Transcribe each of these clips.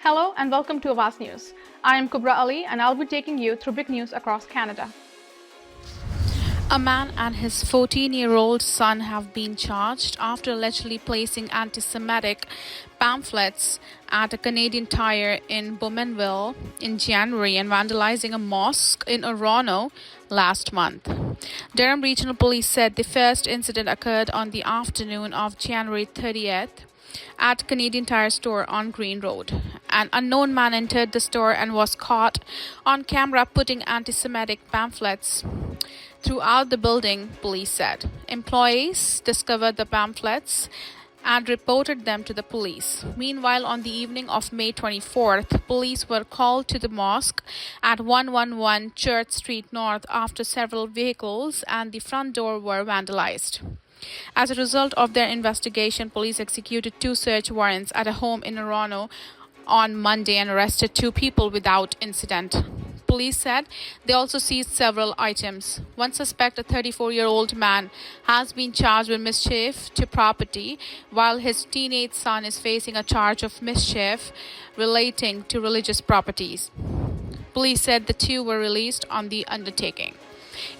Hello and welcome to Awaz News. I am Kubra Ali and I'll be taking you through big news across Canada. A man and his 14-year-old son have been charged after allegedly placing anti-Semitic pamphlets at a Canadian Tire in Bowmanville in January and vandalizing a mosque in Orono last month. Durham Regional Police said the first incident occurred on the afternoon of January 30th at Canadian Tire store on Green Road. An unknown man entered the store and was caught on camera putting anti-Semitic pamphlets throughout the building, police said. Employees discovered the pamphlets and reported them to the police. Meanwhile, on the evening of May 24th, police were called to the mosque at 111 Church Street North after several vehicles and the front door were vandalized. As a result of their investigation, police executed 2 search warrants at a home in Orono on Monday and arrested 2 people without incident. Police said they also seized several items. One suspect, a 34-year-old man, has been charged with mischief to property, while his teenage son is facing a charge of mischief relating to religious properties. Police said the 2 were released on the undertaking.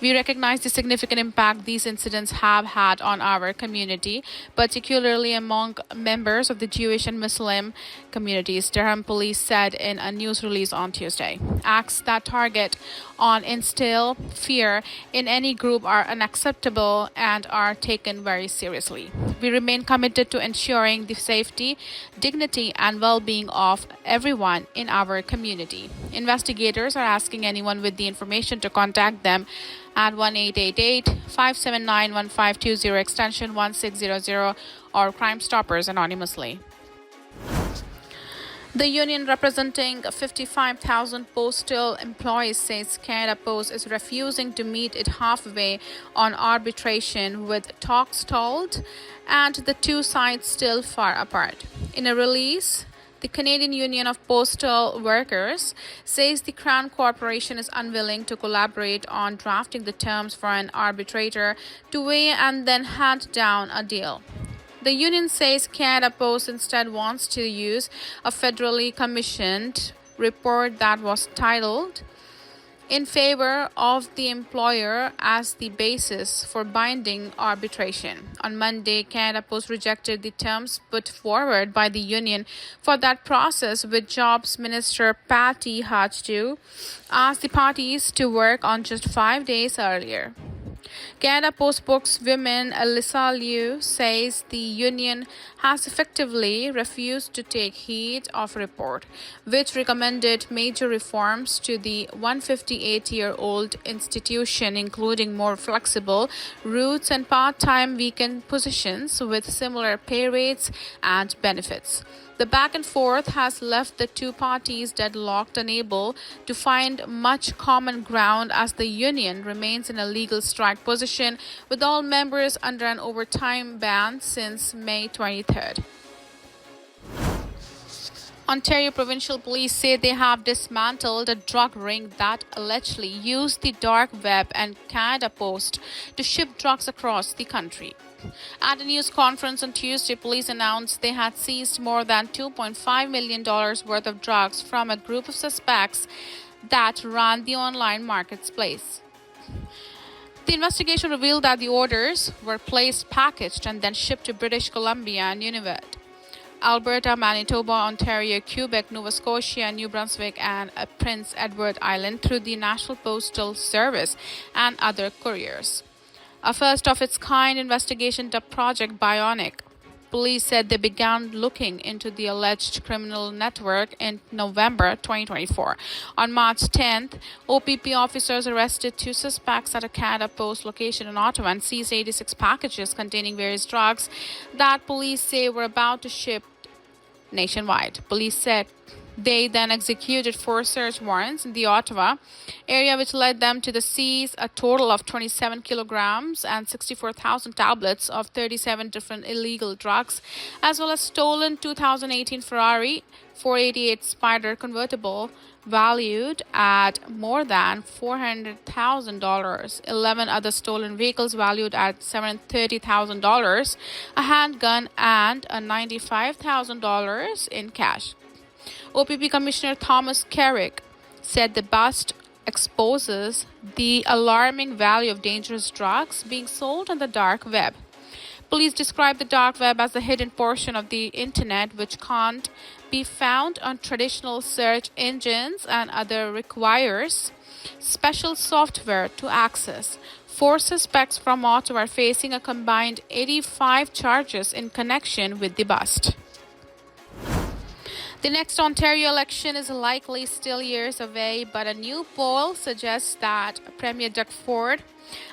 We recognize the significant impact these incidents have had on our community, particularly among members of the Jewish and Muslim communities, Durham Police said in a news release on Tuesday. Acts that target or instill fear in any group are unacceptable and are taken very seriously. We remain committed to ensuring the safety, dignity, and well-being of everyone in our community. Investigators are asking anyone with the information to contact them at 1-888-579-1520 extension 1600 or Crime Stoppers anonymously. The union representing 55,000 postal employees says Canada Post is refusing to meet it halfway on arbitration, with talks stalled and the 2 sides still far apart. In a release, the Canadian Union of Postal Workers says the Crown Corporation is unwilling to collaborate on drafting the terms for an arbitrator to weigh and then hand down a deal. The union says Canada Post instead wants to use a federally commissioned report that was titled in favor of the employer as the basis for binding arbitration. On Monday, Canada Post rejected the terms put forward by the union for that process, with Jobs Minister Patty Hajdu asked the parties to work on just 5 days earlier. Canada Post spokeswoman Alyssa Liu says the union has effectively refused to take heed of a report which recommended major reforms to the 158-year-old institution, including more flexible routes and part-time weekend positions with similar pay rates and benefits. The back and forth has left the 2 parties deadlocked, unable to find much common ground as the union remains in a legal strike position, with all members under an overtime ban since May 23rd. Ontario Provincial Police say they have dismantled a drug ring that allegedly used the dark web and Canada Post to ship drugs across the country. At a news conference on Tuesday, police announced they had seized more than $2.5 million worth of drugs from a group of suspects that ran the online marketplace. The investigation revealed that the orders were placed, packaged, and then shipped to British Columbia and Nunavut, Alberta, Manitoba, Ontario, Quebec, Nova Scotia, New Brunswick, and Prince Edward Island through the National Postal Service and other couriers. A first-of-its-kind investigation dubbed Project Bionic. Police said they began looking into the alleged criminal network in November 2024. On March 10th, OPP officers arrested 2 suspects at a Canada Post location in Ottawa and seized 86 packages containing various drugs that police say were about to ship nationwide. Police said they then executed 4 search warrants in the Ottawa area, which led them to seize a total of 27 kilograms and 64,000 tablets of 37 different illegal drugs, as well as stolen 2018 Ferrari 488 Spider convertible valued at more than $400,000, 11 other stolen vehicles valued at $730,000, a handgun, and a $95,000 in cash. OPP Commissioner Thomas Carrick said the bust exposes the alarming value of dangerous drugs being sold on the dark web. Police describe the dark web as the hidden portion of the internet which can't be found on traditional search engines and other requires special software to access. 4 suspects from Ottawa are facing a combined 85 charges in connection with the bust. The next Ontario election is likely still years away, but a new poll suggests that Premier Doug Ford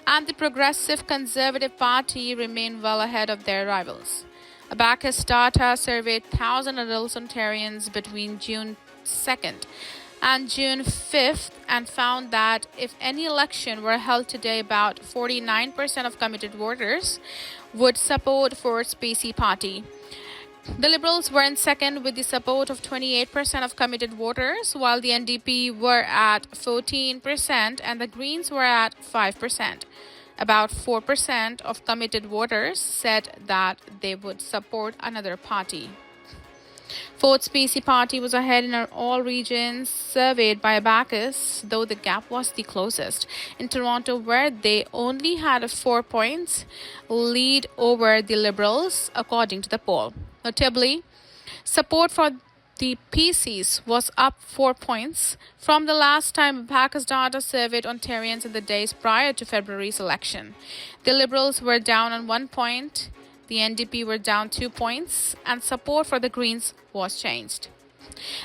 and the Progressive Conservative Party remain well ahead of their rivals. Abacus data surveyed 1,000 adult Ontarians between June 2nd and June 5th and found that if any election were held today, about 49% of committed voters would support Ford's PC party. The Liberals were in second with the support of 28% of committed voters, while the NDP were at 14% and the Greens were at 5%. About 4% of committed voters said that they would support another party. Ford's PC party was ahead in all regions surveyed by Abacus, though the gap was the closest. In Toronto, where they only had a 4 points lead over the Liberals, according to the poll. Notably, support for the PCs was up 4 points from the last time Abacus data surveyed Ontarians in the days prior to February's election. The Liberals were down on 1 point, the NDP were down 2 points, and support for the Greens was changed.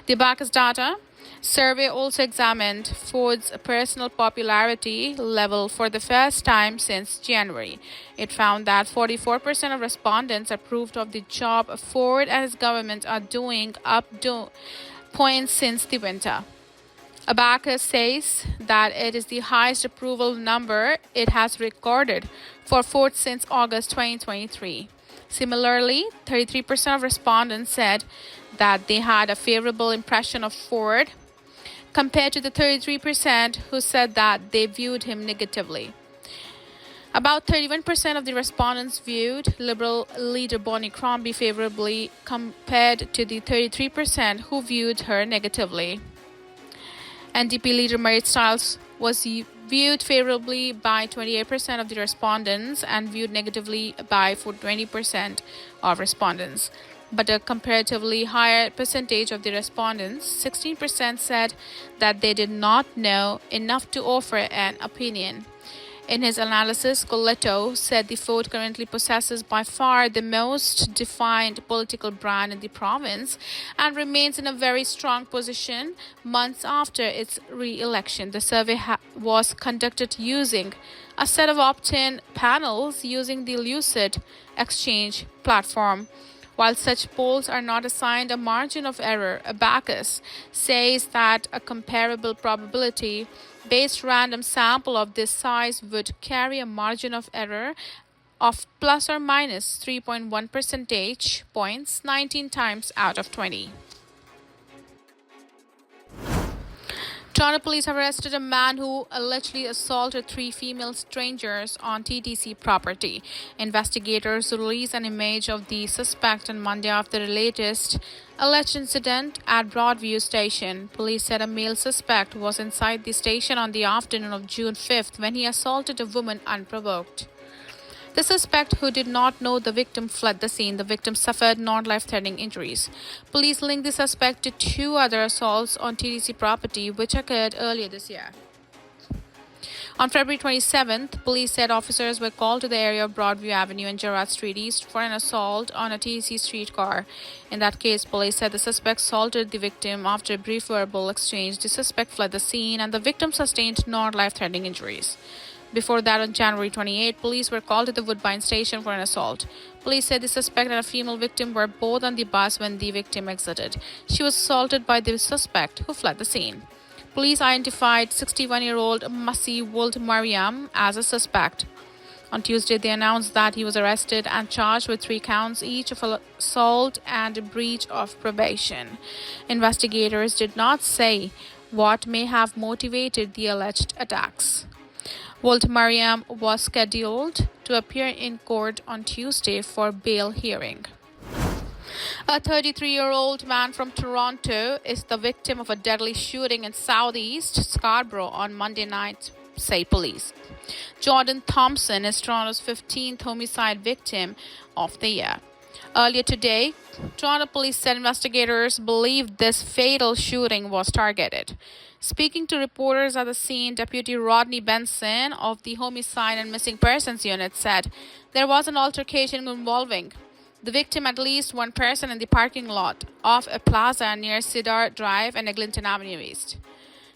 The Abacus data survey also examined Ford's personal popularity level for the first time since January. It found that 44% of respondents approved of the job Ford and his government are doing, up points since the winter. Abacus says that it is the highest approval number it has recorded for Ford since August 2023. Similarly, 33% of respondents said that they had a favorable impression of Ford, compared to the 33% who said that they viewed him negatively. About 31% of the respondents viewed Liberal leader Bonnie Crombie favorably, compared to the 33% who viewed her negatively. NDP leader Marit Stiles was viewed favorably by 28% of the respondents and viewed negatively by 20% of respondents. But a comparatively higher percentage of the respondents, 16%, said that they did not know enough to offer an opinion. In his analysis, Coletto said the Ford currently possesses by far the most defined political brand in the province and remains in a very strong position months after its re-election. The survey was conducted using a set of opt-in panels using the Lucid Exchange platform. While such polls are not assigned a margin of error, Abacus says that a comparable probability-based random sample of this size would carry a margin of error of plus or minus 3.1 percentage points 19 times out of 20. Toronto police have arrested a man who allegedly assaulted 3 female strangers on TTC property. Investigators released an image of the suspect on Monday after the latest alleged incident at Broadview Station. Police said a male suspect was inside the station on the afternoon of June 5th when he assaulted a woman unprovoked. The suspect, who did not know the victim, fled the scene. The victim suffered non-life-threatening injuries. Police linked the suspect to 2 other assaults on TTC property, which occurred earlier this year. On February 27th, police said officers were called to the area of Broadview Avenue and Gerrard Street East for an assault on a TTC streetcar. In that case, police said the suspect assaulted the victim. After a brief verbal exchange, the suspect fled the scene and the victim sustained non-life-threatening injuries. Before that, on January 28, police were called to the Woodbine station for an assault. Police said the suspect and a female victim were both on the bus when the victim exited. She was assaulted by the suspect, who fled the scene. Police identified 61-year-old Masi Wold Mariam as a suspect. On Tuesday, they announced that he was arrested and charged with 3 counts each of assault and breach of probation. Investigators did not say what may have motivated the alleged attacks. Wold Mariam was scheduled to appear in court on Tuesday for bail hearing. A 33-year-old man from Toronto is the victim of a deadly shooting in southeast Scarborough on Monday night, say police. Jordan Thompson is Toronto's 15th homicide victim of the year. Earlier today, Toronto police said investigators believed this fatal shooting was targeted. Speaking to reporters at the scene, Deputy Rodney Benson of the Homicide and Missing Persons Unit said there was an altercation involving the victim, at least one person, in the parking lot of a plaza near Cedar Drive and Eglinton Avenue East.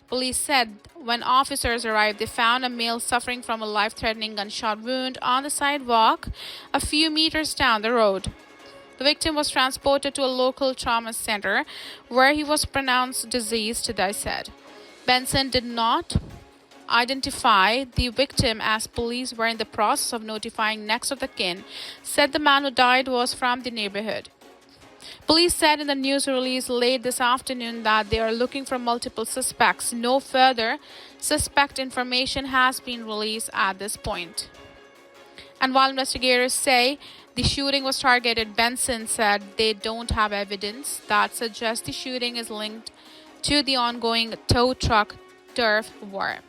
Police said when officers arrived, they found a male suffering from a life-threatening gunshot wound on the sidewalk a few meters down the road. The victim was transported to a local trauma center where he was pronounced deceased, they said. Benson did not identify the victim, as police were in the process of notifying next of the kin, said the man who died was from the neighborhood. Police said in the news release late this afternoon that they are looking for multiple suspects. No further suspect information has been released at this point. And while investigators say the shooting was targeted, Benson said they don't have evidence that suggests the shooting is linked to the ongoing tow truck turf war.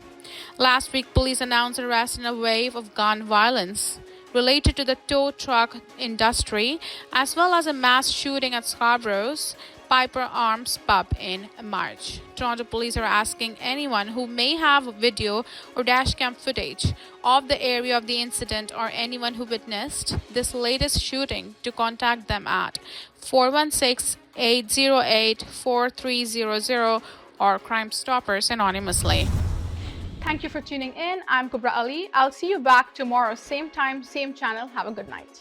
Last week, police announced arrest in a wave of gun violence related to the tow truck industry, as well as a mass shooting at Scarborough's Piper Arms pub in March. Toronto police are asking anyone who may have video or dashcam footage of the area of the incident or anyone who witnessed this latest shooting to contact them at 416-808-4300 or Crime Stoppers anonymously. Thank you for tuning in. I'm Kubra Ali. I'll see you back tomorrow, same time, same channel. Have a good night.